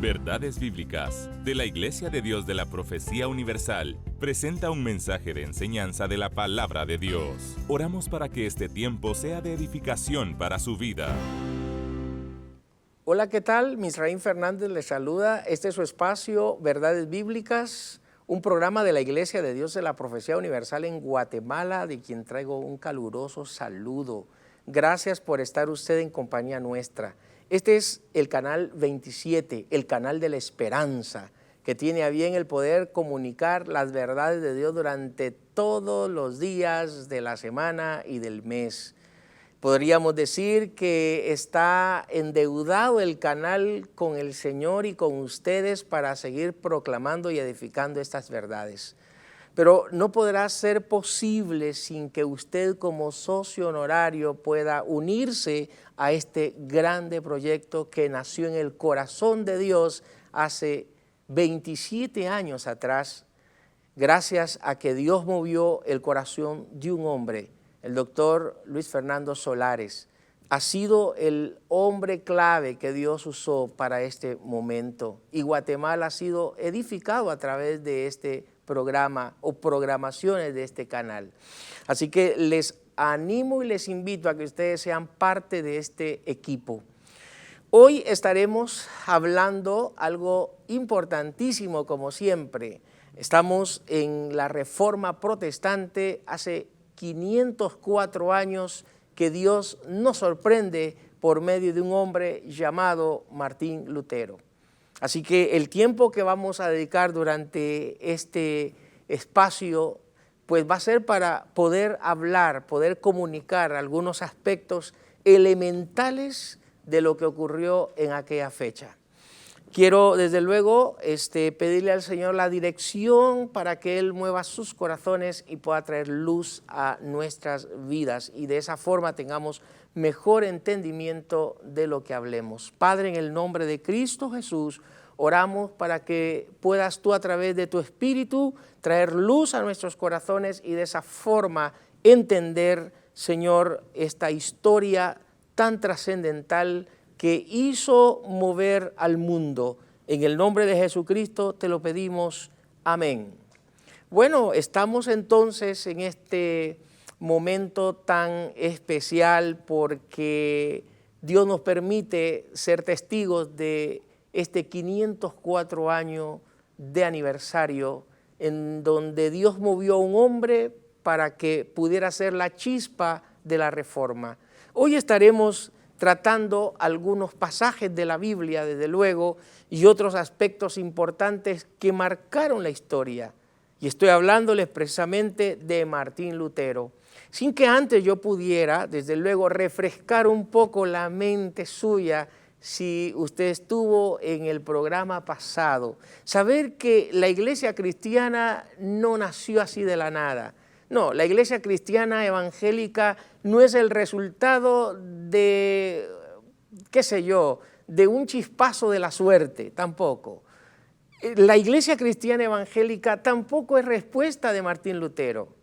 Verdades Bíblicas, de la Iglesia de Dios de la Profecía Universal, presenta un mensaje de enseñanza de la Palabra de Dios. Oramos para que este tiempo sea de edificación para su vida. Hola, ¿qué tal? Misraín Fernández les saluda. Este es su espacio, Verdades Bíblicas, un programa de la Iglesia de Dios de la Profecía Universal en Guatemala, de quien traigo un caluroso saludo. Gracias por estar usted en compañía nuestra. Este es el canal 27, el canal de la esperanza, que tiene a bien el poder comunicar las verdades de Dios durante todos los días de la semana y del mes. Podríamos decir que está endeudado el canal con el Señor y con ustedes para seguir proclamando y edificando estas verdades. Pero no podrá ser posible sin que usted como socio honorario pueda unirse a este grande proyecto que nació en el corazón de Dios hace 27 años atrás, gracias a que Dios movió el corazón de un hombre, el doctor Luis Fernando Solares. Ha sido el hombre clave que Dios usó para este momento, y Guatemala ha sido edificado a través de este programa o programaciones de este canal. Así que les animo y les invito a que ustedes sean parte de este equipo. Hoy estaremos hablando algo importantísimo, como siempre. Estamos en la Reforma Protestante, hace 504 años que Dios nos sorprende por medio de un hombre llamado Martín Lutero. Así que el tiempo que vamos a dedicar durante este espacio, pues va a ser para poder hablar, poder comunicar algunos aspectos elementales de lo que ocurrió en aquella fecha. Quiero desde luego pedirle al Señor la dirección para que Él mueva sus corazones y pueda traer luz a nuestras vidas y de esa forma tengamos mejor entendimiento de lo que hablemos. Padre, en el nombre de Cristo Jesús, oramos para que puedas tú a través de tu Espíritu traer luz a nuestros corazones y de esa forma entender, Señor, esta historia tan trascendental que hizo mover al mundo. En el nombre de Jesucristo te lo pedimos. Amén. Bueno, estamos entonces en este momento tan especial porque Dios nos permite ser testigos de este 504 año de aniversario en donde Dios movió a un hombre para que pudiera ser la chispa de la reforma. Hoy estaremos tratando algunos pasajes de la Biblia, desde luego, y otros aspectos importantes que marcaron la historia. Y estoy hablándoles precisamente de Martín Lutero. Sin que antes yo pudiera, desde luego, refrescar un poco la mente suya, si usted estuvo en el programa pasado, saber que la iglesia cristiana no nació así de la nada. No, la iglesia cristiana evangélica no es el resultado de, qué sé yo, de un chispazo de la suerte, tampoco. La iglesia cristiana evangélica tampoco es respuesta de Martín Lutero.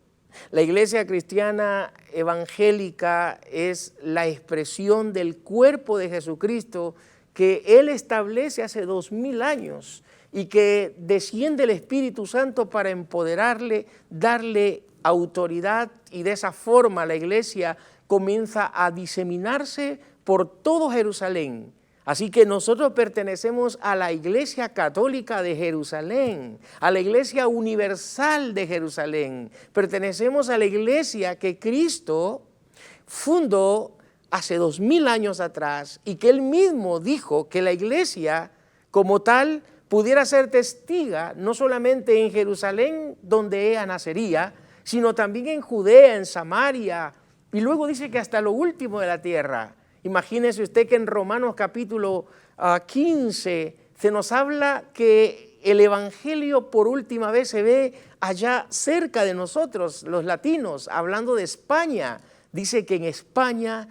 La iglesia cristiana evangélica es la expresión del cuerpo de Jesucristo que Él establece hace 2000 años y que desciende el Espíritu Santo para empoderarle, darle autoridad, y de esa forma la iglesia comienza a diseminarse por todo Jerusalén. Así que nosotros pertenecemos a la Iglesia Católica de Jerusalén, a la Iglesia Universal de Jerusalén. Pertenecemos a la iglesia que Cristo fundó hace 2000 años atrás y que Él mismo dijo que la iglesia como tal pudiera ser testiga no solamente en Jerusalén donde ella nacería, sino también en Judea, en Samaria, y luego dice que hasta lo último de la tierra. Imagínese usted que en Romanos capítulo 15 se nos habla que el evangelio por última vez se ve allá cerca de nosotros, los latinos, hablando de España. Dice que en España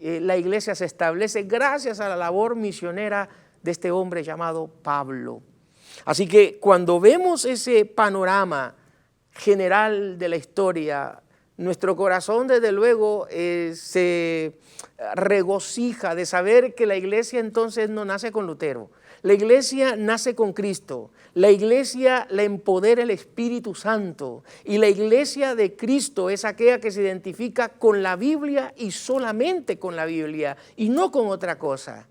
la iglesia se establece gracias a la labor misionera de este hombre llamado Pablo. Así que cuando vemos ese panorama general de la historia, nuestro corazón desde luego se regocija de saber que la iglesia entonces no nace con Lutero. La iglesia nace con Cristo, la iglesia la empodera el Espíritu Santo y la iglesia de Cristo es aquella que se identifica con la Biblia y solamente con la Biblia y no con otra cosa.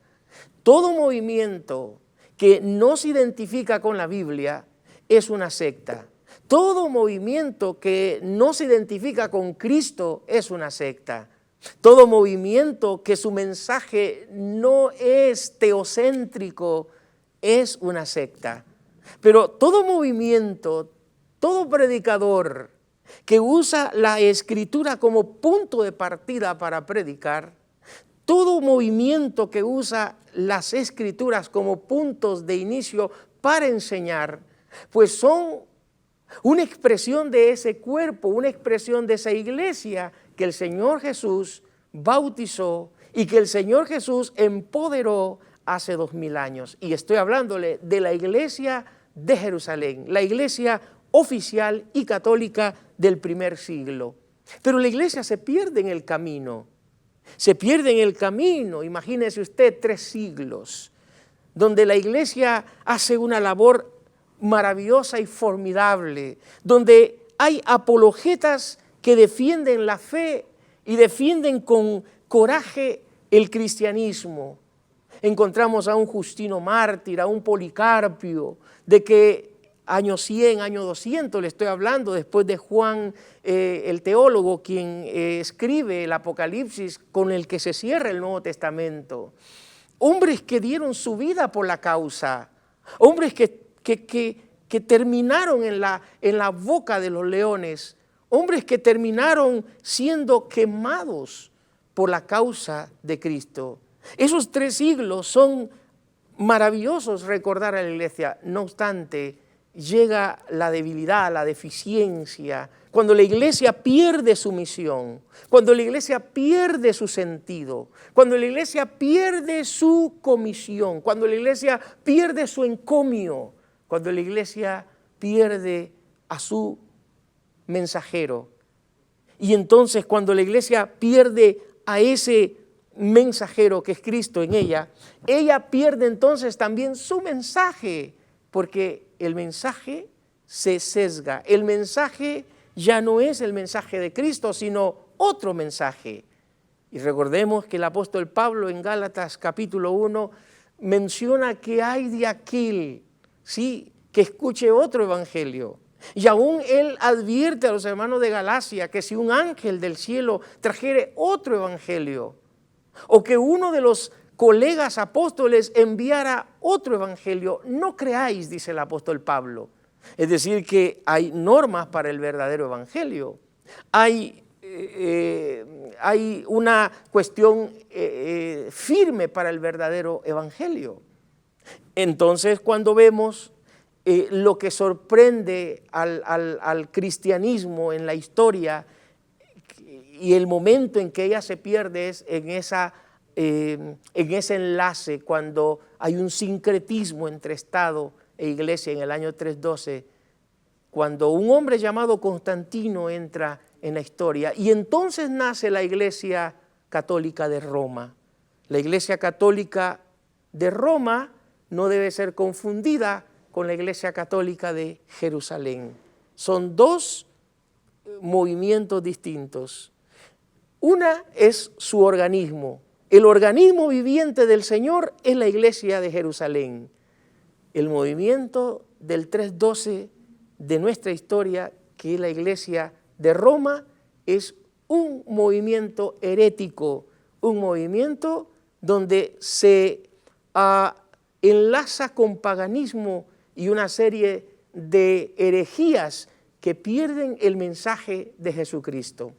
Todo movimiento que no se identifica con la Biblia es una secta. Todo movimiento que no se identifica con Cristo es una secta. Todo movimiento que su mensaje no es teocéntrico es una secta. Pero todo movimiento, todo predicador que usa la Escritura como punto de partida para predicar, todo movimiento que usa las Escrituras como puntos de inicio para enseñar, pues son una expresión de ese cuerpo, una expresión de esa iglesia que el Señor Jesús bautizó y que el Señor Jesús empoderó hace 2000 años. Y estoy hablándole de la iglesia de Jerusalén, la iglesia oficial y católica del primer siglo. Pero la iglesia se pierde en el camino. Se pierde en el camino, imagínese usted 3 siglos, donde la iglesia hace una labor maravillosa y formidable, donde hay apologetas que defienden la fe y defienden con coraje el cristianismo. Encontramos a un Justino Mártir, a un Policarpio, de que año 100, año 200, le estoy hablando, después de Juan el teólogo, quien escribe el Apocalipsis con el que se cierra el Nuevo Testamento. Hombres que dieron su vida por la causa, hombres que terminaron en la boca de los leones, hombres que terminaron siendo quemados por la causa de Cristo. Esos 3 siglos son maravillosos recordar a la iglesia. No obstante, llega la debilidad, la deficiencia, cuando la iglesia pierde su misión, cuando la iglesia pierde su sentido, cuando la iglesia pierde su comisión, cuando la iglesia pierde su encomio, cuando la iglesia pierde a su mensajero. Y entonces cuando la iglesia pierde a ese mensajero que es Cristo en ella pierde entonces también su mensaje, porque el mensaje se sesga. El mensaje ya no es el mensaje de Cristo, sino otro mensaje. Y recordemos que el apóstol Pablo en Gálatas capítulo 1 menciona que hay de aquel, sí, que escuche otro evangelio. Y aún él advierte a los hermanos de Galacia que si un ángel del cielo trajere otro evangelio, o que uno de los colegas apóstoles enviara otro evangelio, no creáis, dice el apóstol Pablo. Es decir, que hay normas para el verdadero evangelio. Hay una cuestión firme para el verdadero evangelio. Entonces, cuando vemos lo que sorprende al cristianismo en la historia y el momento en que ella se pierde es en ese enlace, cuando hay un sincretismo entre Estado e Iglesia en el año 312, cuando un hombre llamado Constantino entra en la historia y entonces nace la Iglesia Católica de Roma. La Iglesia Católica de Roma no debe ser confundida con la Iglesia Católica de Jerusalén. Son 2 movimientos distintos. Una es su organismo. El organismo viviente del Señor es la Iglesia de Jerusalén. El movimiento del 312 de nuestra historia, que es la Iglesia de Roma, es un movimiento herético, un movimiento donde se enlaza con paganismo y una serie de herejías que pierden el mensaje de Jesucristo.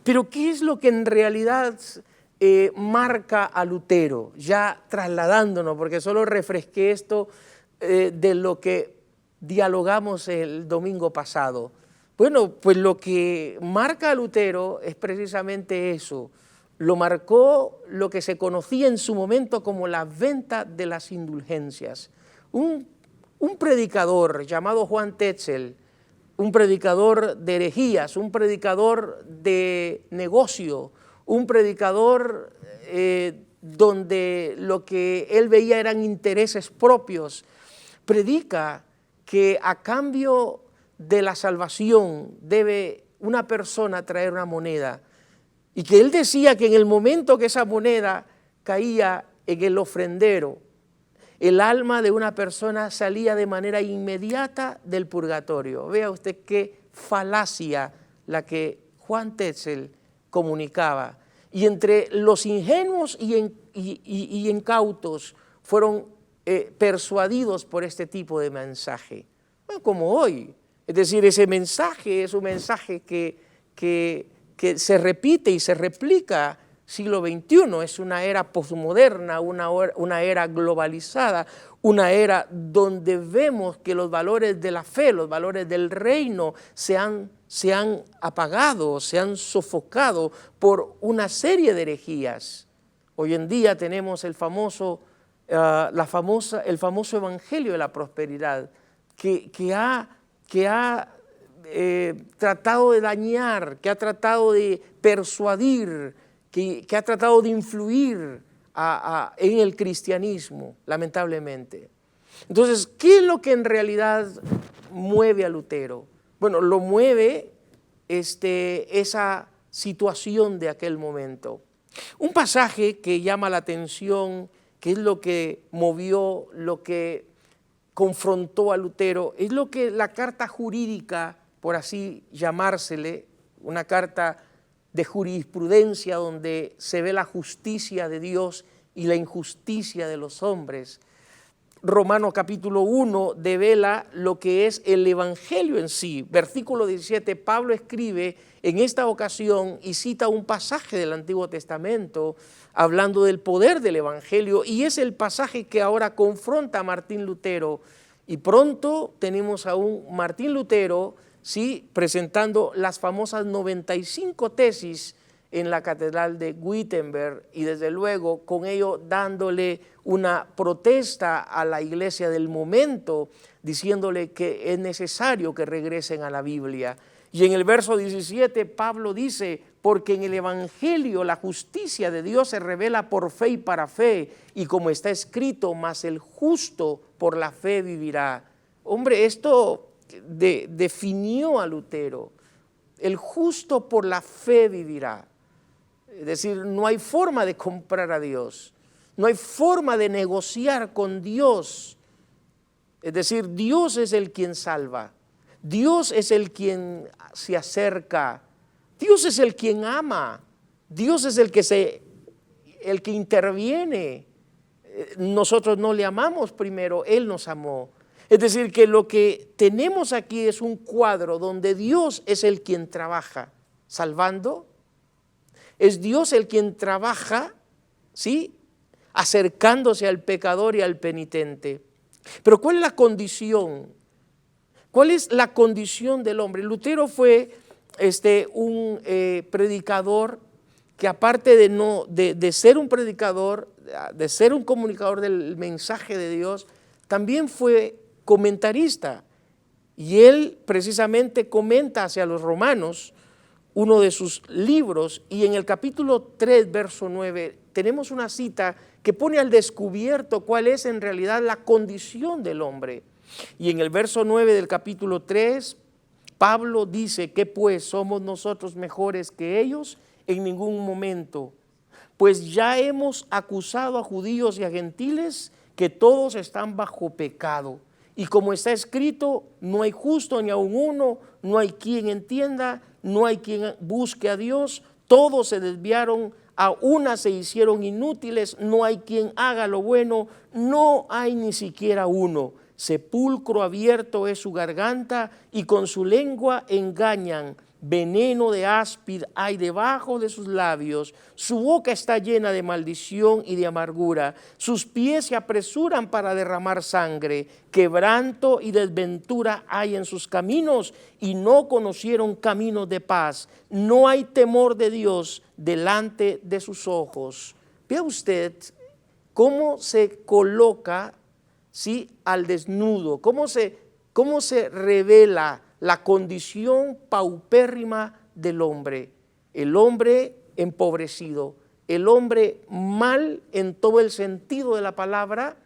Pero ¿qué es lo que en realidad marca a Lutero? Ya trasladándonos, porque solo refresqué esto de lo que dialogamos el domingo pasado. Bueno, pues lo que marca a Lutero es precisamente eso. Lo marcó lo que se conocía en su momento como la venta de las indulgencias. Un predicador llamado Juan Tetzel, un predicador de herejías, un predicador de negocio, un predicador donde lo que él veía eran intereses propios. Predica que a cambio de la salvación debe una persona traer una moneda, y que él decía que en el momento que esa moneda caía en el ofrendero, el alma de una persona salía de manera inmediata del purgatorio. Vea usted qué falacia la que Juan Tetzel comunicaba. Y entre los ingenuos y incautos fueron persuadidos por este tipo de mensaje. Bueno, como hoy. Es decir, ese mensaje es un mensaje que se repite y se replica siglo XXI. Es una era posmoderna, una era globalizada, una era donde vemos que los valores de la fe, los valores del reino se han apagado, se han sofocado por una serie de herejías. Hoy en día tenemos el famoso evangelio de la prosperidad que ha tratado de dañar, que ha tratado de persuadir, que ha tratado de influir en el cristianismo, lamentablemente. Entonces, ¿qué es lo que en realidad mueve a Lutero? Bueno, lo mueve esa situación de aquel momento. Un pasaje que llama la atención, que es lo que movió, lo que confrontó a Lutero, es lo que la carta jurídica, por así llamársele, una carta de jurisprudencia donde se ve la justicia de Dios y la injusticia de los hombres. Romanos capítulo 1 devela lo que es el evangelio en sí. Versículo 17, Pablo escribe en esta ocasión y cita un pasaje del Antiguo Testamento hablando del poder del evangelio, y es el pasaje que ahora confronta a Martín Lutero. Y pronto tenemos a un Martín Lutero, sí, presentando las famosas 95 tesis en la catedral de Wittenberg, y desde luego con ello dándole una protesta a la iglesia del momento, diciéndole que es necesario que regresen a la Biblia. Y en el verso 17 Pablo dice: porque en el evangelio la justicia de Dios se revela por fe y para fe, y como está escrito, mas el justo por la fe vivirá. Hombre, esto definió a Lutero. El justo por la fe vivirá. Es decir, no hay forma de comprar a Dios, no hay forma de negociar con Dios. Es decir, Dios es el quien salva, Dios es el quien se acerca, Dios es el quien ama, Dios es el que interviene. Nosotros no le amamos primero, Él nos amó. Es decir, que lo que tenemos aquí es un cuadro donde Dios es el quien trabaja salvando. Es Dios el quien trabaja, ¿sí?, acercándose al pecador y al penitente. Pero ¿cuál es la condición? ¿Cuál es la condición del hombre? Lutero fue un predicador que, aparte de ser un predicador, de ser un comunicador del mensaje de Dios, también fue comentarista. Y él precisamente comenta hacia los romanos, uno de sus libros, y en el capítulo 3, verso 9, tenemos una cita que pone al descubierto cuál es en realidad la condición del hombre. Y en el verso 9 del capítulo 3, Pablo dice: ¿qué pues? ¿Somos nosotros mejores que ellos? En ningún momento. Pues ya hemos acusado a judíos y a gentiles que todos están bajo pecado. Y como está escrito, no hay justo ni aun uno, no hay quien entienda, no hay quien busque a Dios, todos se desviaron, a una se hicieron inútiles, no hay quien haga lo bueno, no hay ni siquiera uno. Sepulcro abierto es su garganta y con su lengua engañan. Veneno de áspid hay debajo de sus labios, su boca está llena de maldición y de amargura, sus pies se apresuran para derramar sangre, quebranto y desventura hay en sus caminos y no conocieron caminos de paz, no hay temor de Dios delante de sus ojos. Vea usted cómo se coloca, ¿sí?, al desnudo, cómo se revela la condición paupérrima del hombre, el hombre empobrecido, el hombre mal en todo el sentido de la palabra,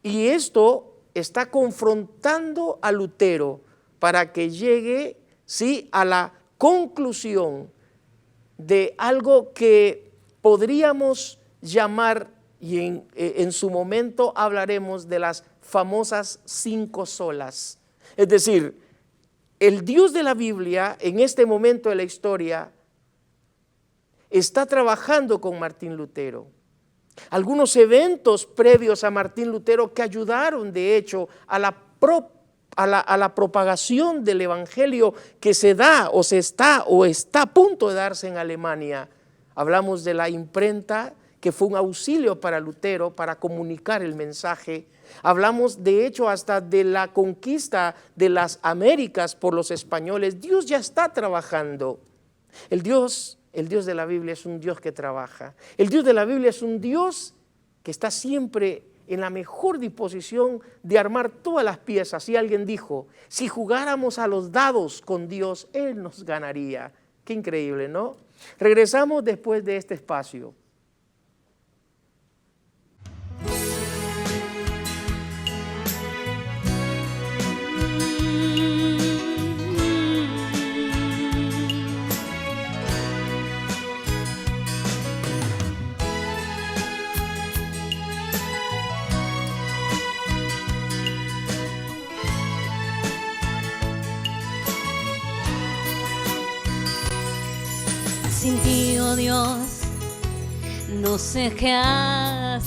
y esto está confrontando a Lutero para que llegue, sí, a la conclusión de algo que podríamos llamar, y en su momento hablaremos de las famosas 5 solas. Es decir, el Dios de la Biblia en este momento de la historia está trabajando con Martín Lutero. Algunos eventos previos a Martín Lutero que ayudaron de hecho a la propagación del evangelio que se da o está a punto de darse en Alemania. Hablamos de la imprenta, que fue un auxilio para Lutero para comunicar el mensaje. Hablamos de hecho hasta de la conquista de las Américas por los españoles. Dios ya está trabajando. El Dios de la Biblia es un Dios que trabaja. El Dios de la Biblia es un Dios que está siempre en la mejor disposición de armar todas las piezas. Y alguien dijo, si jugáramos a los dados con Dios, Él nos ganaría. Qué increíble, ¿no? Regresamos después de este espacio. Sin ti, oh Dios, no sé qué hacer.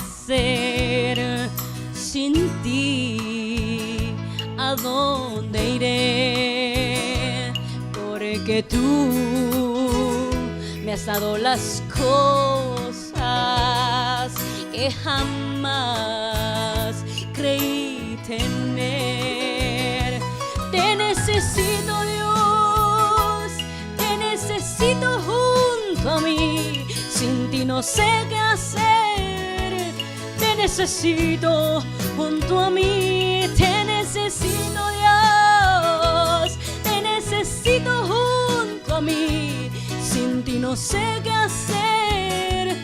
Sin ti, ¿a dónde iré? Porque tú me has dado las cosas que jamás creí tener. Te necesito, Dios, te necesito junto a mí. Sin ti no sé qué hacer. Te necesito junto a mí. Te necesito, Dios, te necesito junto a mí. Sin ti no sé qué hacer.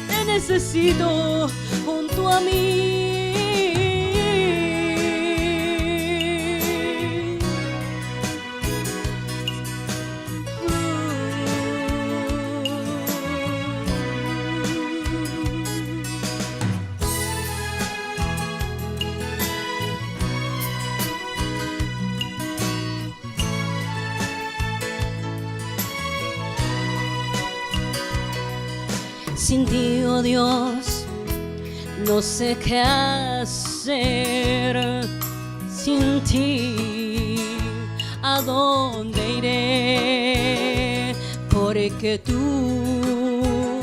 Te necesito junto a mí. Sin ti, oh Dios, no sé qué hacer. Sin ti, ¿a dónde iré? Porque tú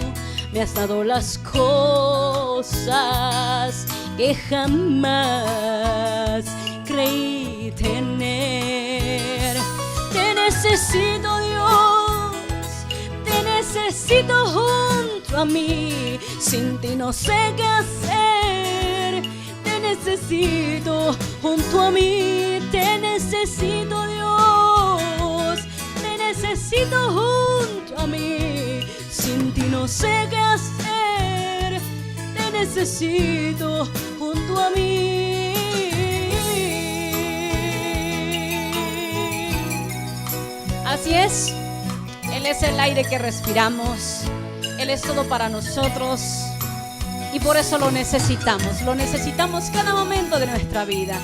me has dado las cosas que jamás creí tener. Te necesito, Dios, te necesito junto a mí. Sin ti no sé qué hacer. Te necesito junto a mí. Te necesito, Dios, te necesito junto a mí. Sin ti no sé qué hacer. Te necesito junto a mí. Así es, Él es el aire que respiramos. Él es todo para nosotros y por eso lo necesitamos cada momento de nuestra vida.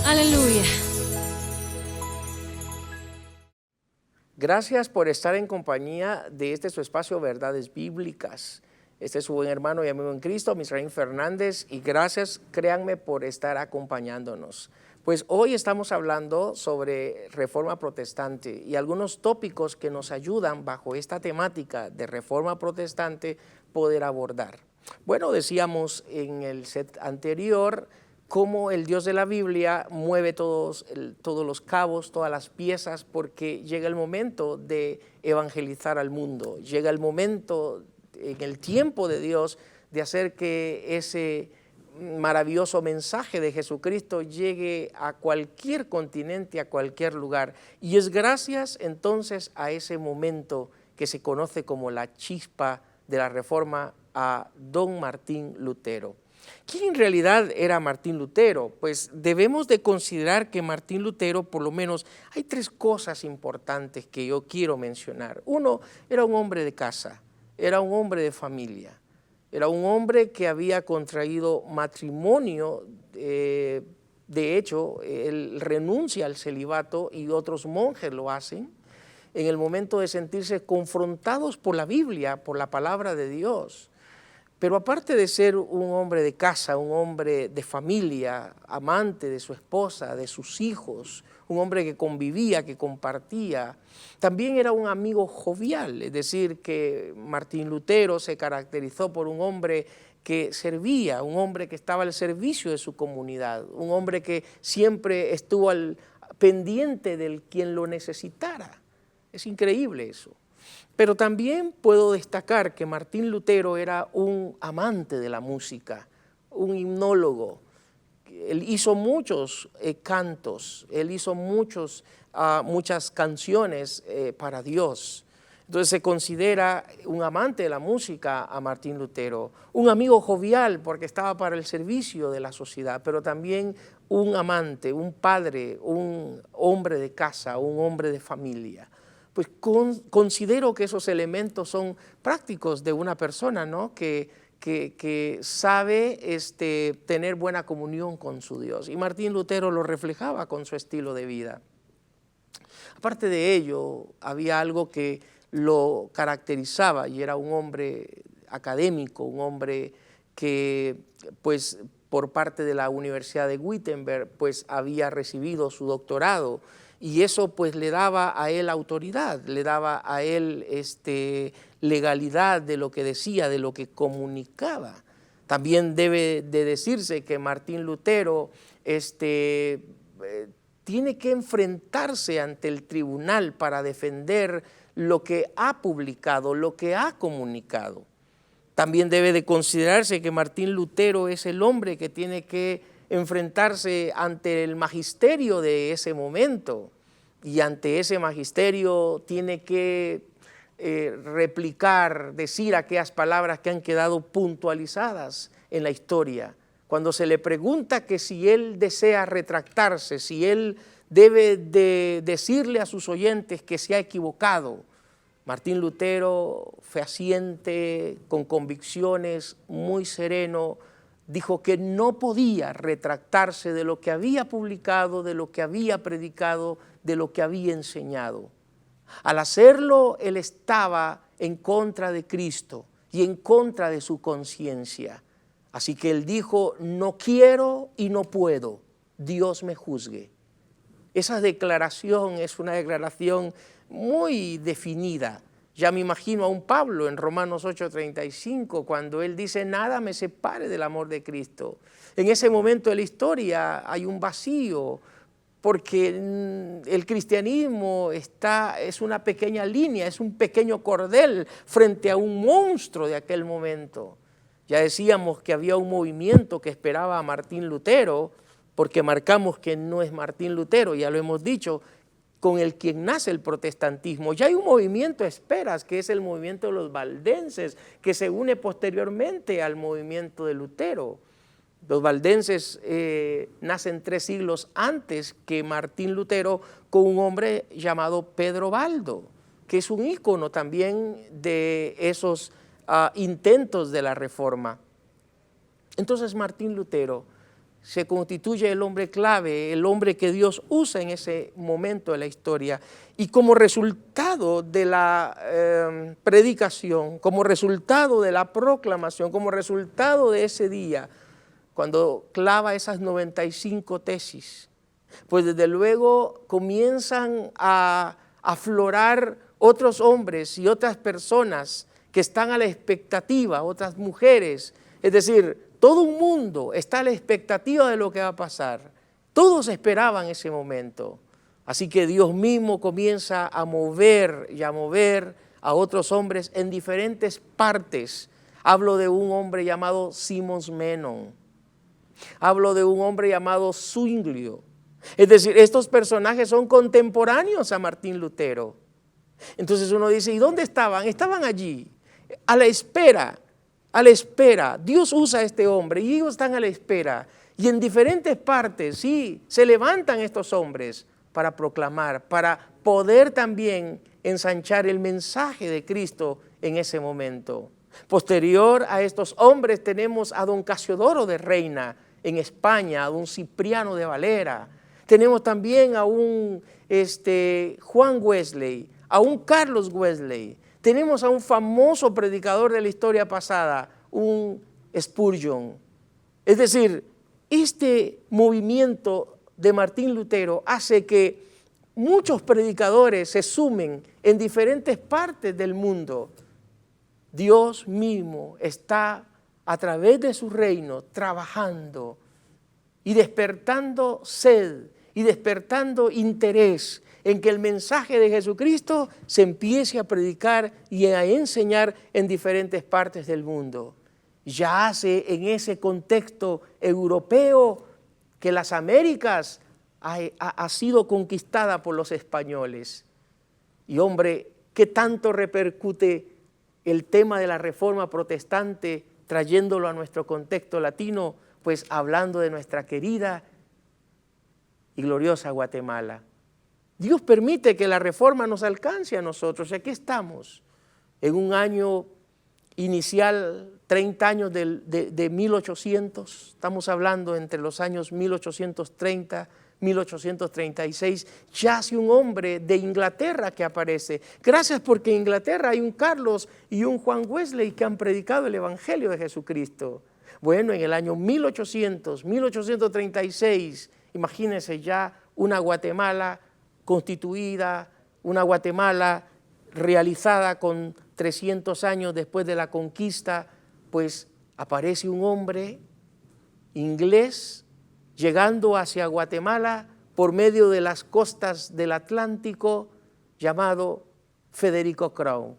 Aleluya. Gracias por estar en compañía de su espacio Verdades Bíblicas. Este es su buen hermano y amigo en Cristo, Misraín Fernández, y gracias, créanme, por estar acompañándonos. Pues hoy estamos hablando sobre Reforma Protestante y algunos tópicos que nos ayudan bajo esta temática de Reforma Protestante poder abordar. Bueno, decíamos en el set anterior cómo el Dios de la Biblia mueve todos los cabos, todas las piezas, porque llega el momento de evangelizar al mundo, llega el momento en el tiempo de Dios de hacer que ese maravilloso mensaje de Jesucristo llegue a cualquier continente, a cualquier lugar. Y es gracias entonces a ese momento que se conoce como la chispa de la Reforma, a don Martín Lutero. ¿Quién en realidad era Martín Lutero? Pues debemos de considerar que Martín Lutero, por lo menos, hay tres cosas importantes que yo quiero mencionar. Uno, era un hombre de casa, era un hombre de familia, era un hombre que había contraído matrimonio. De hecho, él renuncia al celibato y otros monjes lo hacen en el momento de sentirse confrontados por la Biblia, por la palabra de Dios. Pero aparte de ser un hombre de casa, un hombre de familia, amante de su esposa, de sus hijos, un hombre que convivía, que compartía, también era un amigo jovial, es decir, que Martín Lutero se caracterizó por un hombre que servía, un hombre que estaba al servicio de su comunidad, un hombre que siempre estuvo al pendiente del quien lo necesitara. Es increíble eso. Pero también puedo destacar que Martín Lutero era un amante de la música, un himnólogo. Él hizo muchos cantos, él hizo muchas canciones para Dios. Entonces se considera un amante de la música a Martín Lutero, un amigo jovial porque estaba para el servicio de la sociedad, pero también un amante, un padre, un hombre de casa, un hombre de familia. Pues considero que esos elementos son prácticos de una persona, ¿no? que sabe tener buena comunión con su Dios. Y Martín Lutero lo reflejaba con su estilo de vida. Aparte de ello, había algo que lo caracterizaba y era un hombre académico, un hombre que pues por parte de la Universidad de Wittenberg pues había recibido su doctorado. Y eso pues le daba a él autoridad, le daba a él legalidad de lo que decía, de lo que comunicaba. También debe de decirse que Martín Lutero tiene que enfrentarse ante el tribunal para defender lo que ha publicado, lo que ha comunicado. También debe de considerarse que Martín Lutero es el hombre que tiene que enfrentarse ante el magisterio de ese momento y ante ese magisterio tiene que replicar, decir aquellas palabras que han quedado puntualizadas en la historia. Cuando se le pregunta que si él desea retractarse, si él debe de decirle a sus oyentes que se ha equivocado, Martín Lutero, fehaciente, con convicciones, muy sereno, dijo que no podía retractarse de lo que había publicado, de lo que había predicado, de lo que había enseñado. Al hacerlo, él estaba en contra de Cristo y en contra de su conciencia. Así que él dijo, no quiero y no puedo, Dios me juzgue. Esa declaración es una declaración muy definida. Ya me imagino a un Pablo en Romanos 8:35 cuando él dice, nada me separe del amor de Cristo. En ese momento de la historia hay un vacío porque el cristianismo es una pequeña línea, es un pequeño cordel frente a un monstruo de aquel momento. Ya decíamos que había un movimiento que esperaba a Martín Lutero, porque marcamos que no es Martín Lutero, ya lo hemos dicho, con el quien nace el protestantismo. Ya hay un movimiento a esperas, que es el movimiento de los valdenses, que se une posteriormente al movimiento de Lutero. Los valdenses nacen 3 siglos antes que Martín Lutero, con un hombre llamado Pedro Baldo, que es un ícono también de esos intentos de la Reforma. Entonces Martín Lutero se constituye el hombre clave, el hombre que Dios usa en ese momento de la historia. Y como resultado de la predicación, como resultado de la proclamación, como resultado de ese día, cuando clava esas 95 tesis, pues desde luego comienzan a aflorar otros hombres y otras personas que están a la expectativa, otras mujeres, es decir, todo un mundo está a la expectativa de lo que va a pasar. Todos esperaban ese momento. Así que Dios mismo comienza a mover y a mover a otros hombres en diferentes partes. Hablo de un hombre llamado Simons Menon. Hablo de un hombre llamado Zwinglio. Es decir, estos personajes son contemporáneos a Martín Lutero. Entonces uno dice, ¿y dónde estaban? Estaban allí, a la espera, a la espera. Dios usa a este hombre y ellos están a la espera. Y en diferentes partes, sí, se levantan estos hombres para proclamar, para poder también ensanchar el mensaje de Cristo en ese momento. Posterior a estos hombres tenemos a don Casiodoro de Reina en España, a don Cipriano de Valera. Tenemos también a un Juan Wesley, a un Carlos Wesley. Tenemos a un famoso predicador de la historia pasada, un Spurgeon. Es decir, este movimiento de Martín Lutero hace que muchos predicadores se sumen en diferentes partes del mundo. Dios mismo está a través de su reino trabajando y despertando sed y despertando interés en que el mensaje de Jesucristo se empiece a predicar y a enseñar en diferentes partes del mundo. Ya hace en ese contexto europeo que las Américas ha sido conquistada por los españoles. Y hombre, ¿qué tanto repercute el tema de la reforma protestante trayéndolo a nuestro contexto latino? Pues hablando de nuestra querida y gloriosa Guatemala. Dios permite que la reforma nos alcance a nosotros. Y aquí estamos, en un año inicial, 30 años de 1800, estamos hablando entre los años 1830, 1836, ya hace un hombre de Inglaterra que aparece. Gracias porque en Inglaterra hay un Carlos y un Juan Wesley que han predicado el Evangelio de Jesucristo. Bueno, en el año 1836, imagínense ya una Guatemala constituida, una Guatemala realizada con 300 años después de la conquista, pues aparece un hombre inglés llegando hacia Guatemala por medio de las costas del Atlántico, llamado Federico Crown.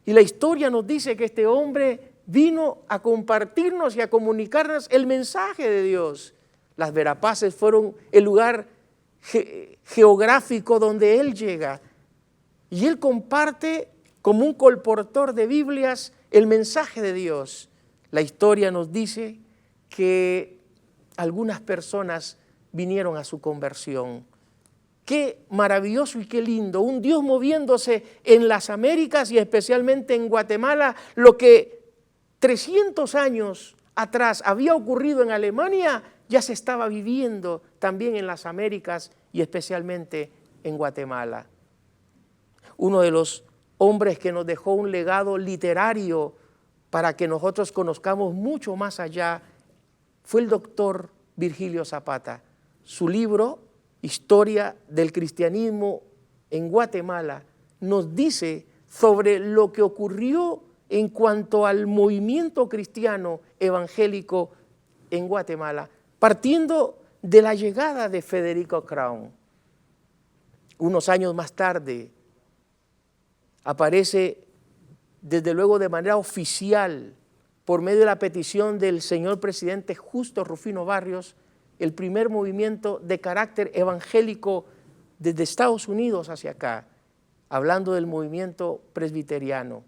Y la historia nos dice que este hombre vino a compartirnos y a comunicarnos el mensaje de Dios. Las Verapaces fueron el lugar geográfico donde él llega. Y él comparte como un colportor de Biblias el mensaje de Dios. La historia nos dice que algunas personas vinieron a su conversión. Qué maravilloso y qué lindo, un Dios moviéndose en las Américas y especialmente en Guatemala, lo que 300 años atrás había ocurrido en Alemania, ya se estaba viviendo también en las Américas y especialmente en Guatemala. Uno de los hombres que nos dejó un legado literario para que nosotros conozcamos mucho más allá fue el doctor Virgilio Zapata. Su libro, Historia del Cristianismo en Guatemala, nos dice sobre lo que ocurrió en cuanto al movimiento cristiano evangélico en Guatemala, partiendo de la llegada de Federico Crown. Unos años más tarde aparece desde luego de manera oficial, por medio de la petición del señor presidente Justo Rufino Barrios, el primer movimiento de carácter evangélico desde Estados Unidos hacia acá, hablando del movimiento presbiteriano.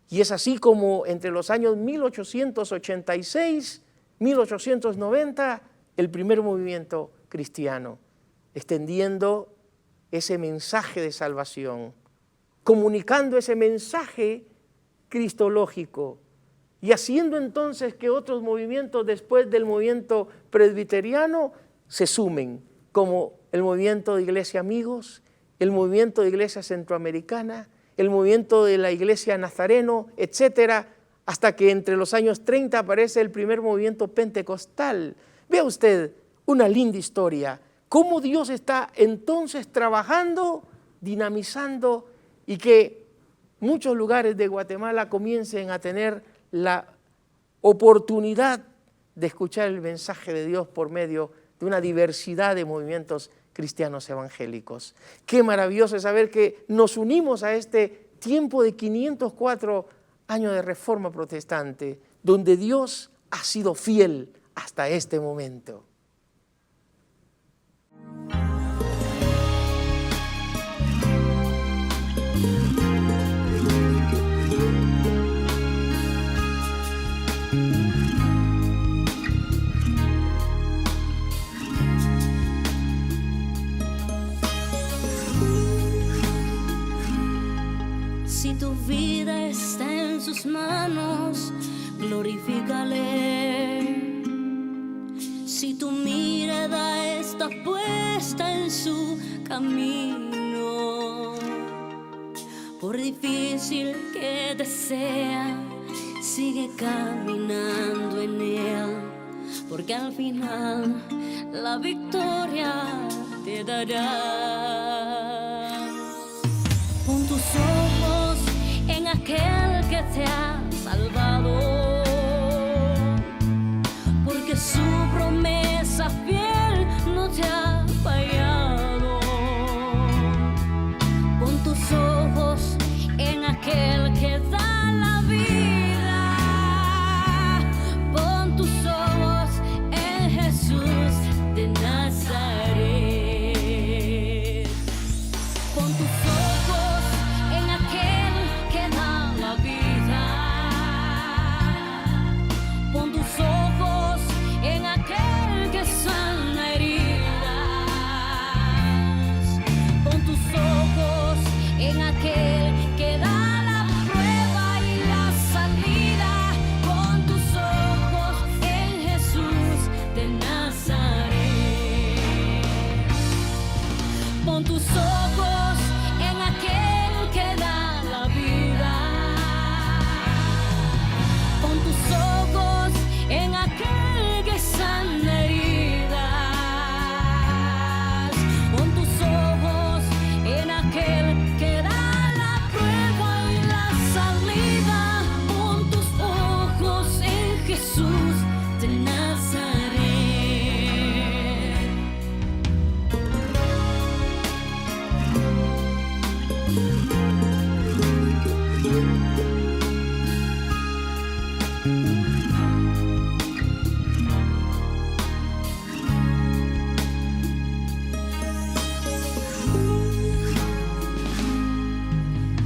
Y es así como entre los años 1886, 1890, el primer movimiento cristiano, extendiendo ese mensaje de salvación, comunicando ese mensaje cristológico y haciendo entonces que otros movimientos después del movimiento presbiteriano se sumen, como el movimiento de Iglesia Amigos, el movimiento de Iglesia Centroamericana, el movimiento de la Iglesia Nazareno, etcétera, hasta que entre los años 30 aparece el primer movimiento pentecostal. Vea usted una linda historia, cómo Dios está entonces trabajando, dinamizando y que muchos lugares de Guatemala comiencen a tener la oportunidad de escuchar el mensaje de Dios por medio de una diversidad de movimientos cristianos evangélicos. Qué maravilloso es saber que nos unimos a este tiempo de 504 años de Reforma Protestante, donde Dios ha sido fiel hasta este momento. Si tu vida está en sus manos, glorifícale. Si tu mirada está puesta en su camino, por difícil que te sea, sigue caminando en él, porque al final la victoria te dará. Pon tus ojos en aquel que te ha salvado, porque su promesa fiel no te ha fallado. Pon tus ojos en aquel que da la vida, pon tus ojos en Jesús de Nazaret. Pon tus ojos en aquel que da la vida, pon tus ojos en aquel que sana heridas, pon tus ojos en aquel que da la prueba y la salida, pon tus ojos en Jesús de Nazaret. Pon tus ojos en aquel que da la vida, pon tus ojos en aquel que sana heridas, pon tus ojos en aquel que da la prueba y la salida, pon tus ojos en Jesús de Nazaret.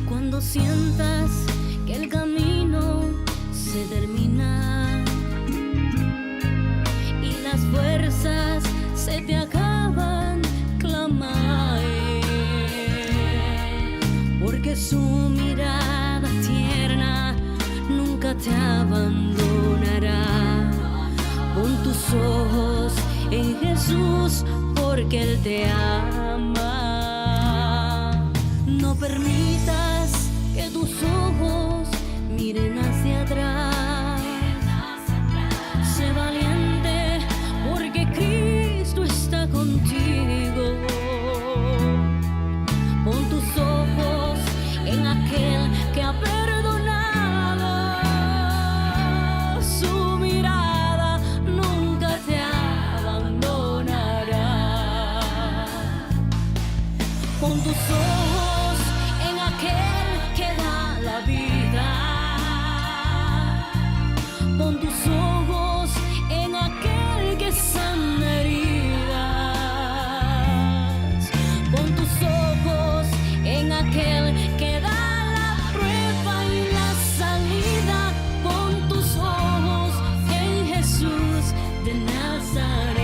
Cuando sientas que el camino se termina y las fuerzas se te acaban, clama a Él, porque su mirada tierna nunca te abandonará. Pon tus ojos en Jesús, porque Él te ama. No permitas que tus ojos miren hacia atrás. Sé valiente, porque Cristo está contigo. Pon tus ojos en aquel que ha perdonado. Su mirada nunca te abandonará. Pon tus ojos en aquel que da la vida, pon tus ojos en aquel que sana heridas, pon tus ojos en aquel que da la prueba y la salida, pon tus ojos en Jesús de Nazaret.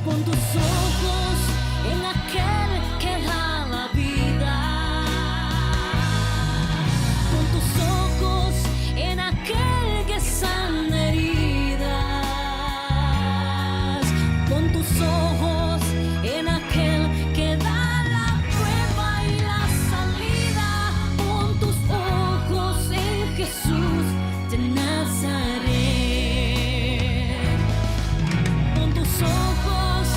Pon tus ojos en aquel que da la vida, pon tus ojos en aquel que sana heridas, pon tus ojos en aquel que da la prueba y la salida, pon tus ojos en Jesús de Nazaret. Pon tus ojos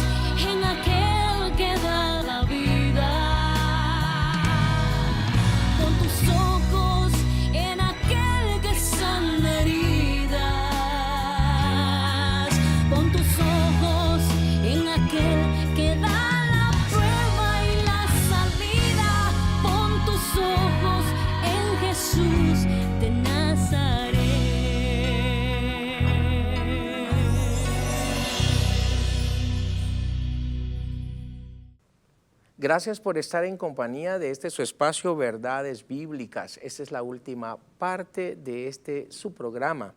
en aquel que da la vida, pon tus ojos en aquel que sana heridas, Gracias por estar en compañía de su espacio Verdades Bíblicas. Esta es la última parte de su programa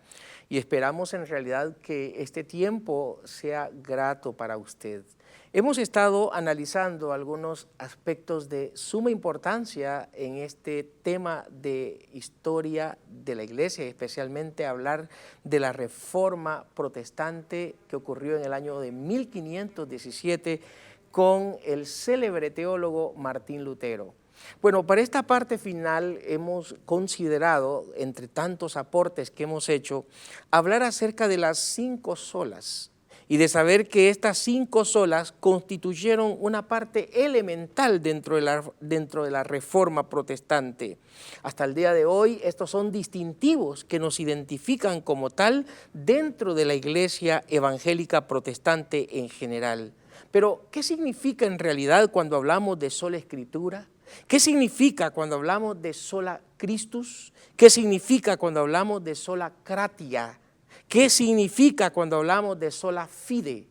y esperamos en realidad que este tiempo sea grato para usted. Hemos estado analizando algunos aspectos de suma importancia en este tema de historia de la iglesia, especialmente hablar de la Reforma Protestante que ocurrió en el año de 1517 con el célebre teólogo Martín Lutero. Bueno, para esta parte final hemos considerado, entre tantos aportes que hemos hecho, hablar acerca de las 5 solas y de saber que estas 5 solas constituyeron una parte elemental dentro de la Reforma Protestante. Hasta el día de hoy estos son distintivos que nos identifican como tal dentro de la Iglesia Evangélica Protestante en general. Pero, ¿qué significa en realidad cuando hablamos de sola Escritura? ¿Qué significa cuando hablamos de sola Christus? ¿Qué significa cuando hablamos de sola gratia? ¿Qué significa cuando hablamos de sola fide?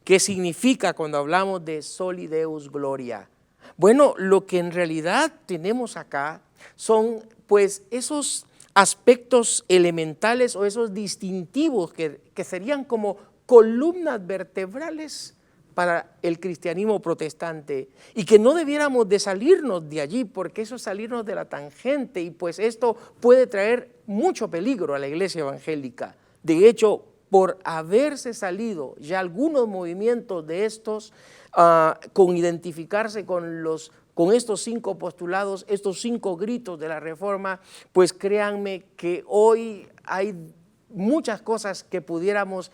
¿Qué significa cuando hablamos de soli Deus gloria? Bueno, lo que en realidad tenemos acá son pues esos aspectos elementales o esos distintivos que serían como columnas vertebrales para el cristianismo protestante y que no debiéramos de salirnos de allí porque eso es salirnos de la tangente y pues esto puede traer mucho peligro a la iglesia evangélica. De hecho, por haberse salido ya algunos movimientos de estos con identificarse con estos 5 postulados, estos 5 gritos de la Reforma, pues créanme que hoy hay muchas cosas que pudiéramos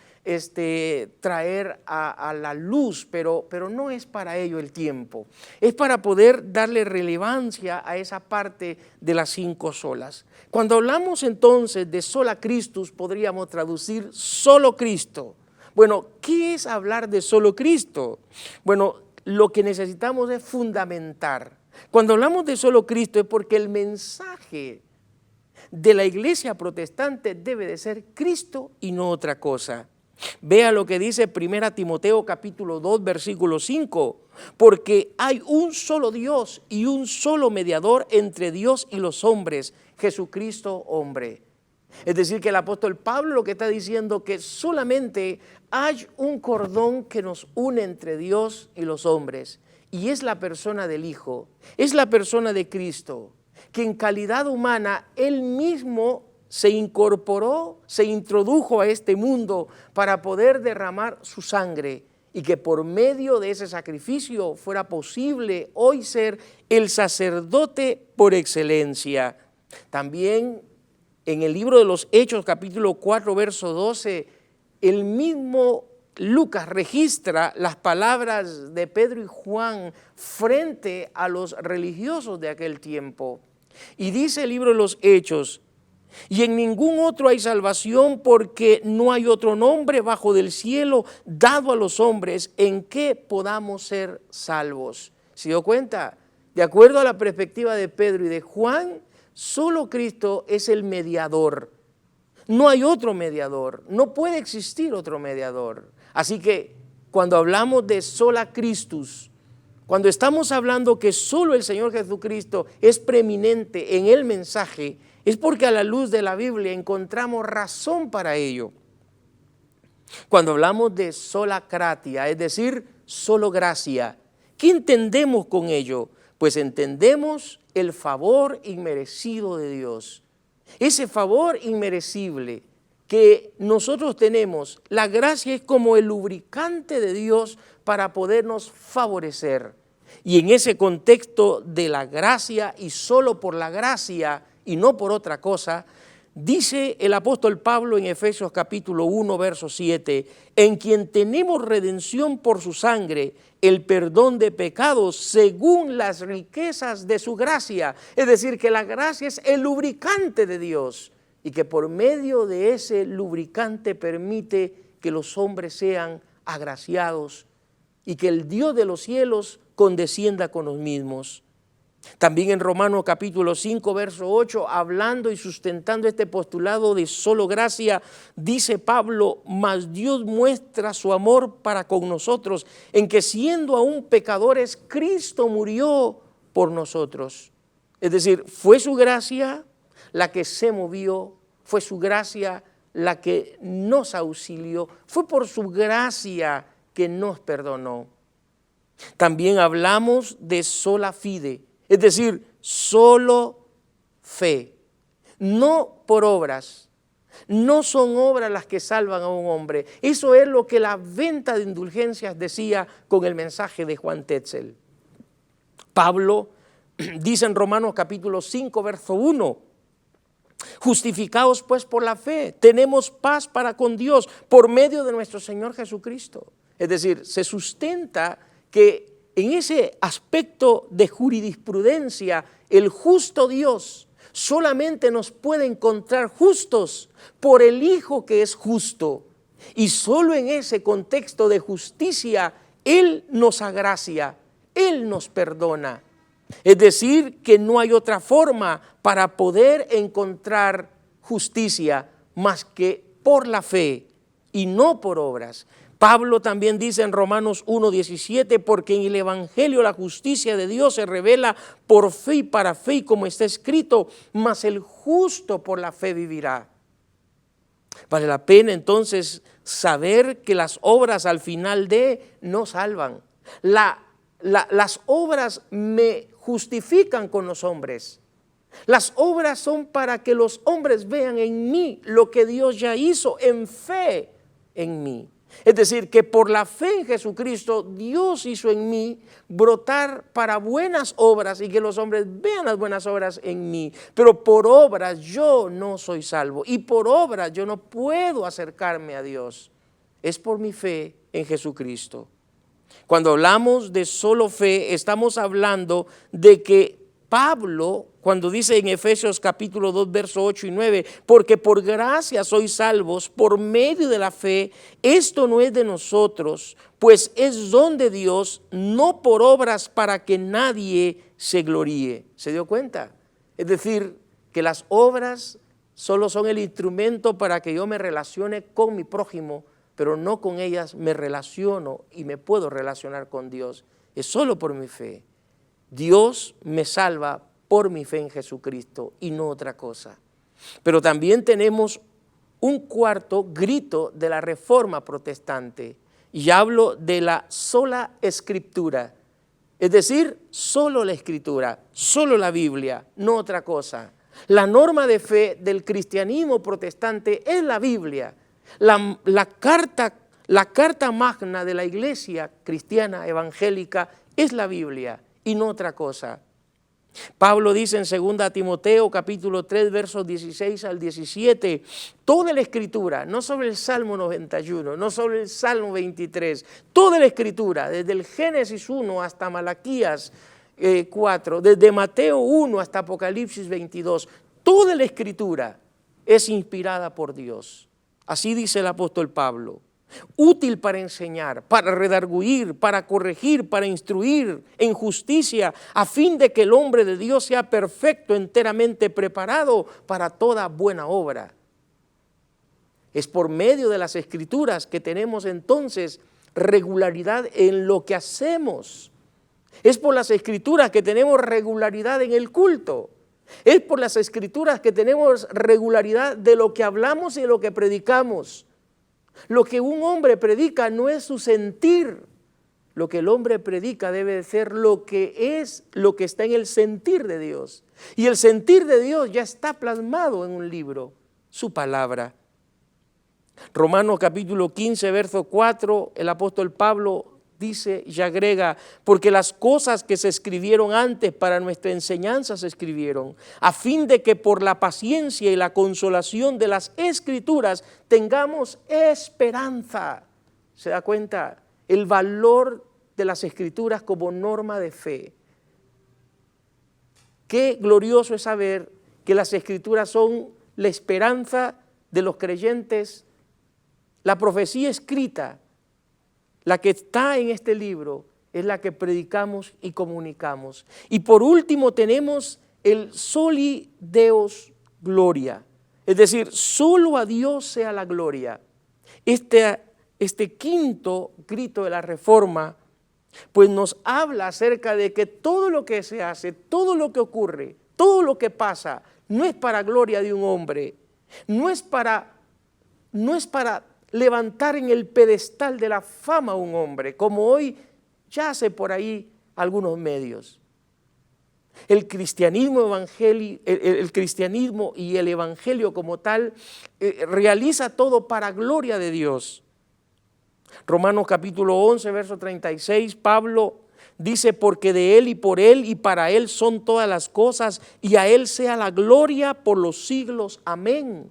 traer a la luz, pero no es para ello el tiempo. Es para poder darle relevancia a esa parte de las 5 solas. Cuando hablamos entonces de sola Christus, podríamos traducir solo Cristo. Bueno, ¿qué es hablar de solo Cristo? Bueno, lo que necesitamos es fundamentar. Cuando hablamos de solo Cristo es porque el mensaje de la iglesia protestante debe de ser Cristo y no otra cosa. Vea lo que dice 1 Timoteo capítulo 2 versículo 5, porque hay un solo Dios y un solo mediador entre Dios y los hombres, Jesucristo hombre. Es decir, que el apóstol Pablo lo que está diciendo que solamente hay un cordón que nos une entre Dios y los hombres y es la persona del Hijo, es la persona de Cristo, que en calidad humana Él mismo se incorporó, se introdujo a este mundo para poder derramar su sangre y que por medio de ese sacrificio fuera posible hoy ser el sacerdote por excelencia. También en el libro de los Hechos, capítulo 4, verso 12, el mismo Lucas registra las palabras de Pedro y Juan frente a los religiosos de aquel tiempo. Y dice el libro de los Hechos, y en ningún otro hay salvación porque no hay otro nombre bajo del cielo dado a los hombres en que podamos ser salvos. ¿Se dio cuenta? De acuerdo a la perspectiva de Pedro y de Juan, solo Cristo es el mediador. No hay otro mediador, no puede existir otro mediador. Así que cuando hablamos de sola Christus, cuando estamos hablando que solo el Señor Jesucristo es preeminente en el mensaje, es porque a la luz de la Biblia encontramos razón para ello. Cuando hablamos de sola gratia, es decir, solo gracia, ¿qué entendemos con ello? Pues entendemos el favor inmerecido de Dios. Ese favor inmerecible que nosotros tenemos, la gracia es como el lubricante de Dios para podernos favorecer. Y en ese contexto de la gracia y solo por la gracia y no por otra cosa, dice el apóstol Pablo en Efesios capítulo 1, verso 7, en quien tenemos redención por su sangre, el perdón de pecados según las riquezas de su gracia. Es decir, que la gracia es el lubricante de Dios y que por medio de ese lubricante permite que los hombres sean agraciados y que el Dios de los cielos condescienda con los mismos. También en Romanos capítulo 5, verso 8, hablando y sustentando este postulado de solo gracia, dice Pablo: mas Dios muestra su amor para con nosotros, en que siendo aún pecadores, Cristo murió por nosotros. Es decir, fue su gracia la que se movió, fue su gracia la que nos auxilió, fue por su gracia que nos perdonó. También hablamos de sola fide, es decir, solo fe, no por obras. No son obras las que salvan a un hombre. Eso es lo que la venta de indulgencias decía con el mensaje de Juan Tetzel. Pablo dice en Romanos capítulo 5, verso 1, justificados pues por la fe, tenemos paz para con Dios por medio de nuestro Señor Jesucristo. Es decir, se sustenta que en ese aspecto de jurisprudencia, el justo Dios solamente nos puede encontrar justos por el Hijo que es justo. Y solo en ese contexto de justicia, Él nos agracia, Él nos perdona. Es decir, que no hay otra forma para poder encontrar justicia más que por la fe y no por obras. Pablo también dice en Romanos 1:17, porque en el Evangelio la justicia de Dios se revela por fe y para fe, y como está escrito, mas el justo por la fe vivirá. Vale la pena entonces saber que las obras al final no salvan. Las obras me justifican con los hombres. Las obras son para que los hombres vean en mí lo que Dios ya hizo en fe en mí. Es decir, que por la fe en Jesucristo, Dios hizo en mí brotar para buenas obras y que los hombres vean las buenas obras en mí. Pero por obras yo no soy salvo y por obras yo no puedo acercarme a Dios. Es por mi fe en Jesucristo. Cuando hablamos de solo fe, estamos hablando de que Pablo, cuando dice en Efesios capítulo 2, verso 8 y 9, porque por gracia sois salvos por medio de la fe, esto no es de nosotros, pues es don de Dios, no por obras para que nadie se gloríe. ¿Se dio cuenta? Es decir, que las obras solo son el instrumento para que yo me relacione con mi prójimo, pero no con ellas me relaciono y me puedo relacionar con Dios. Es solo por mi fe. Dios me salva por mi fe en Jesucristo y no otra cosa. Pero también tenemos un cuarto grito de la Reforma protestante y hablo de la sola Escritura, es decir, solo la Escritura, solo la Biblia, no otra cosa. La norma de fe del cristianismo protestante es la Biblia, la carta magna de la iglesia cristiana evangélica es la Biblia y no otra cosa. Pablo dice en 2 Timoteo capítulo 3 versos 16 al 17, toda la Escritura, no sobre el Salmo 91, no sobre el Salmo 23, toda la Escritura, desde el Génesis 1 hasta Malaquías 4, desde Mateo 1 hasta Apocalipsis 22, toda la Escritura es inspirada por Dios. Así dice el apóstol Pablo. Útil para enseñar, para redarguir, para corregir, para instruir en justicia, a fin de que el hombre de Dios sea perfecto, enteramente preparado para toda buena obra. Es por medio de las Escrituras que tenemos entonces regularidad en lo que hacemos. Es por las Escrituras que tenemos regularidad en el culto. Es por las Escrituras que tenemos regularidad de lo que hablamos y de lo que predicamos. Lo que un hombre predica no es su sentir. Lo que el hombre predica debe de ser lo que está en el sentir de Dios. Y el sentir de Dios ya está plasmado en un libro, su palabra. Romanos capítulo 15, verso 4, el apóstol Pablo dice y agrega, porque las cosas que se escribieron antes para nuestra enseñanza se escribieron, a fin de que por la paciencia y la consolación de las Escrituras tengamos esperanza. ¿Se da cuenta? El valor de las Escrituras como norma de fe. Qué glorioso es saber que las Escrituras son la esperanza de los creyentes, la profecía escrita. La que está en este libro es la que predicamos y comunicamos. Y por último tenemos el Soli Deus Gloria, es decir, solo a Dios sea la gloria. Este quinto grito de la Reforma pues nos habla acerca de que todo lo que se hace, todo lo que ocurre, todo lo que pasa, no es para gloria de un hombre, no es para levantar en el pedestal de la fama a un hombre, como hoy yace por ahí algunos medios. El cristianismo y el evangelio como tal realiza todo para gloria de Dios. Romanos capítulo 11, verso 36, Pablo dice, porque de Él y por Él y para Él son todas las cosas, y a Él sea la gloria por los siglos. Amén.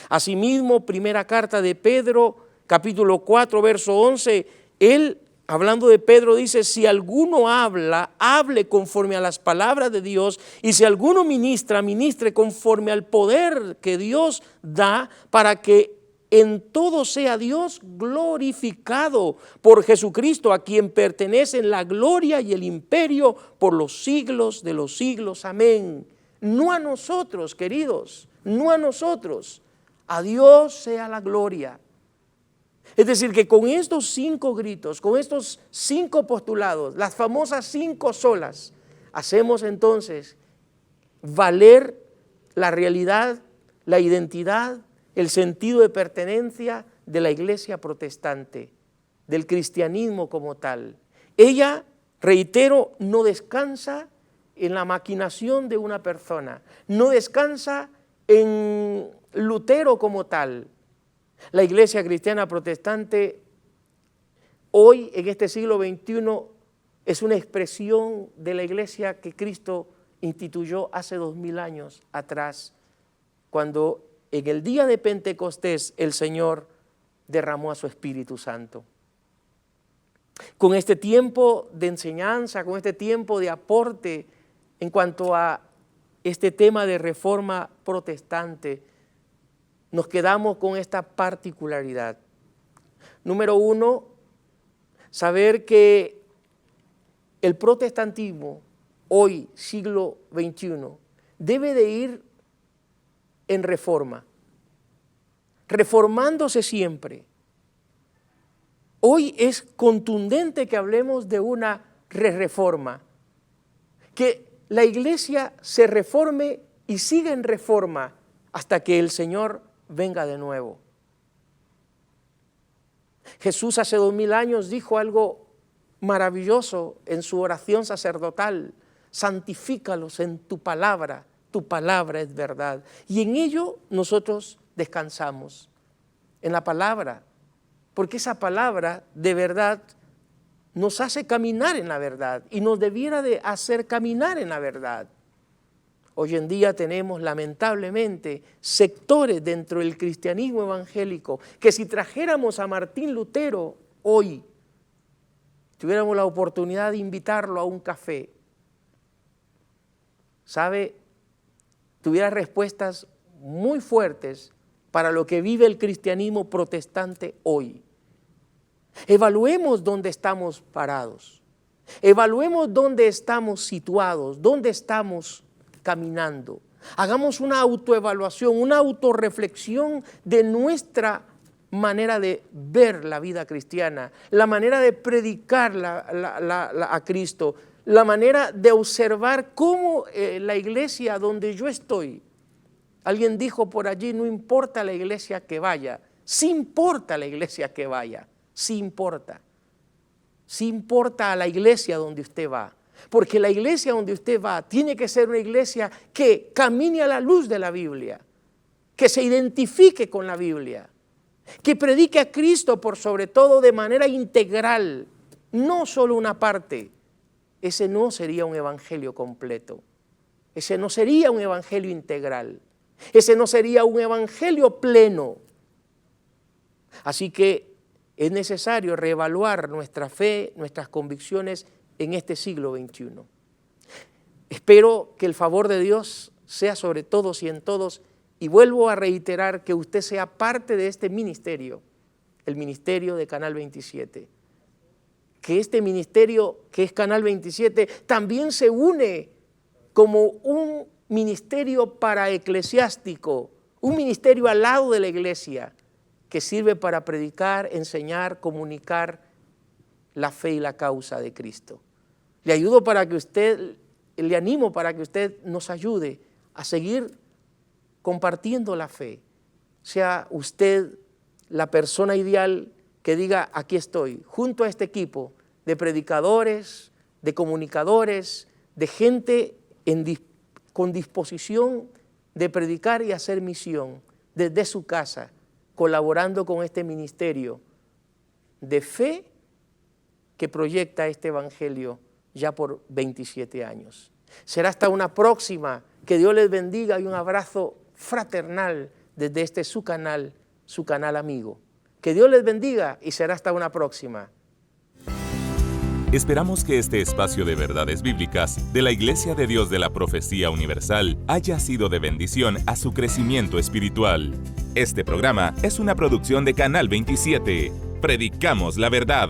Asimismo, primera carta de Pedro, capítulo 4, verso 11, él, hablando de Pedro, dice, si alguno habla, hable conforme a las palabras de Dios, y si alguno ministra, ministre conforme al poder que Dios da, para que en todo sea Dios glorificado por Jesucristo, a quien pertenecen la gloria y el imperio por los siglos de los siglos. Amén. No a nosotros, queridos, no a nosotros. A Dios sea la gloria. Es decir, que con estos 5 gritos, con estos 5 postulados, las famosas 5 solas, hacemos entonces valer la realidad, la identidad, el sentido de pertenencia de la iglesia protestante, del cristianismo como tal. Ella, reitero, no descansa en la maquinación de una persona, no descansa en Lutero como tal. La iglesia cristiana protestante hoy, en este siglo XXI, es una expresión de la iglesia que Cristo instituyó hace 2000 años atrás, cuando en el día de Pentecostés el Señor derramó a su Espíritu Santo. Con este tiempo de enseñanza, con este tiempo de aporte en cuanto a este tema de reforma protestante, nos quedamos con esta particularidad. Número 1, saber que el protestantismo, hoy, siglo XXI, debe de ir en reforma, reformándose siempre. Hoy es contundente que hablemos de una reforma, que la iglesia se reforme y siga en reforma hasta que el Señor venga de nuevo. Jesús hace 2000 años dijo algo maravilloso en su oración sacerdotal: santifícalos en tu palabra es verdad. Y en ello nosotros descansamos, en la palabra, porque esa palabra de verdad nos hace caminar en la verdad y nos debiera de hacer caminar en la verdad. Hoy en día tenemos lamentablemente sectores dentro del cristianismo evangélico que si trajéramos a Martín Lutero hoy, tuviéramos la oportunidad de invitarlo a un café, ¿sabe? Tuviera respuestas muy fuertes para lo que vive el cristianismo protestante hoy. Evaluemos dónde estamos parados, evaluemos dónde estamos situados, dónde estamos caminando. Hagamos una autoevaluación, una autorreflexión de nuestra manera de ver la vida cristiana, la manera de predicar a Cristo, la manera de observar cómo la iglesia donde yo estoy, alguien dijo por allí, no importa la iglesia que vaya, sí importa la iglesia que vaya, sí importa a la iglesia donde usted va, porque la iglesia donde usted va tiene que ser una iglesia que camine a la luz de la Biblia, que se identifique con la Biblia, que predique a Cristo por sobre todo de manera integral, no solo una parte. Ese no sería un evangelio completo, ese no sería un evangelio integral, ese no sería un evangelio pleno. Así que es necesario reevaluar nuestra fe, nuestras convicciones en este siglo XXI. Espero que el favor de Dios sea sobre todos y en todos, y vuelvo a reiterar que usted sea parte de este ministerio, el ministerio de Canal 27. que este ministerio, que es Canal 27, también se une como un ministerio paraeclesiástico, un ministerio al lado de la iglesia, que sirve para predicar, enseñar, comunicar la fe y la causa de Cristo. Le animo para que usted nos ayude a seguir compartiendo la fe. Sea usted la persona ideal que diga, aquí estoy, junto a este equipo de predicadores, de comunicadores, de gente con disposición de predicar y hacer misión desde su casa, colaborando con este ministerio de fe que proyecta este evangelio ya por 27 años. Será hasta una próxima. Que Dios les bendiga y un abrazo fraternal desde este su canal amigo. Que Dios les bendiga y será hasta una próxima. Esperamos que este espacio de verdades bíblicas de la Iglesia de Dios de la Profecía Universal haya sido de bendición a su crecimiento espiritual. Este programa es una producción de Canal 27. Predicamos la verdad.